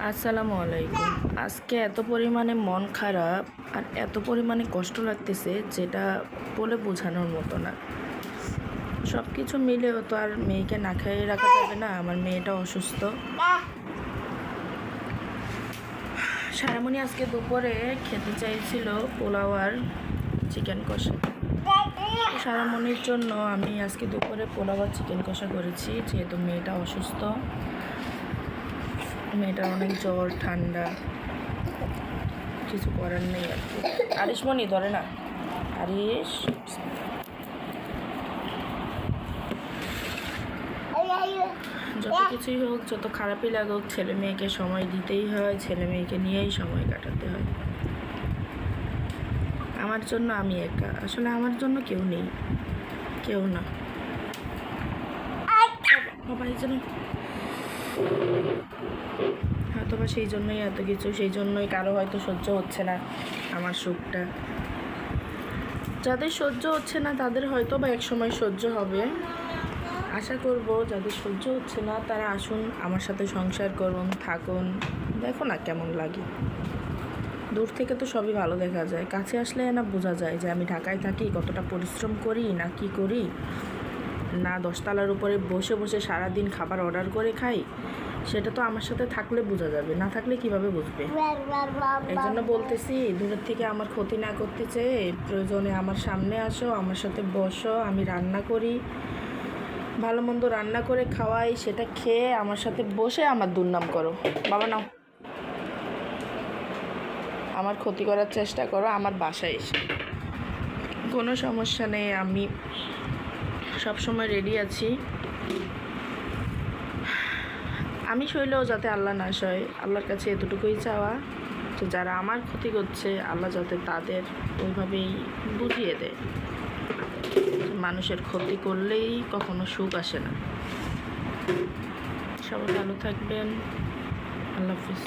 আসসালামু আলাইকুম। আজকে এত পরিমাণে মন খারাপ আর এত পরিমাণে কষ্ট লাগতেছে যেটা বলে বোঝানোর মতো না। সব কিছু মিলেও তো আর মেয়েকে না খাইয়ে রাখা যাবে না। আমার মেয়েটা অসুস্থ। সারামণি আজকে দুপুরে খেতে চাইছিল পোলাও আর চিকেন কষা। সারামণির জন্য আমি আজকে দুপুরে পোলাও আর চিকেন কষা করেছি, যেহেতু মেয়েটা অসুস্থ। মেয়েটার অনেক জ্বর, ঠান্ডা, কিছু করার নেই আর কি। আরিশমণি ধরে না, আরিশ। যত কিছুই হোক, যত খারাপই লাগুক, ছেলে মেয়েকে সময় দিতেই হয়, ছেলে মেয়েকে নিয়েই সময় কাটাতে হয়। আমার জন্য আমি একা, আসলে আমার জন্য কেউ নেই, কেউ না। বাবা এই জন্য হয়তো বা সেই জন্যই এত কিছু, সেই জন্যই কারো হয়তো সহ্য হচ্ছে না আমার সুখটা। যাদের সহ্য হচ্ছে না তাদের হয়তো বা এক সময় সহ্য হবে। আশা করব যাদের সহ্য হচ্ছে না তারা আসুন, আমার সাথে সংসার করুন, থাকুন, দেখো না কেমন লাগে। দূর থেকে তো সবই ভালো দেখা যায়, কাছে আসলে না বোঝা যায় যে আমি ঢাকায় থাকি, কতটা পরিশ্রম করি না কি করি না। 10 তলার উপরে বসে বসে সারাদিন খাবার অর্ডার করে খাই, সেটা তো আমার সাথে থাকলে বোঝা যাবে, না থাকলে কিভাবে বুঝবে। এই জন্য বলতেছি, দূরের থেকে আমার ক্ষতি না করতে চেয়ে প্রয়োজনে আমার সামনে আসো, আমার সাথে বসো, আমি রান্না করি, ভালো মন্দ রান্না করে খাওয়াই, সেটা খেয়ে আমার সাথে বসে আমার দুর্নাম করো। বাবা নাও, আমার ক্ষতি করার চেষ্টা করো আমার বাসায় এসে, কোনো সমস্যা নেই, আমি সবসময় রেডি আছি। আমি সইলেও যাতে আল্লাহ না সয়, আল্লাহর কাছে এতটুকুই চাওয়া যে যারা আমার ক্ষতি করছে আল্লাহ যাতে তাদের ওইভাবেই বুঝিয়ে দেয়। মানুষের ক্ষতি করলেই কখনো সুখ আসে না। সবাই ভালো থাকবেন। আল্লাহ হাফিজ।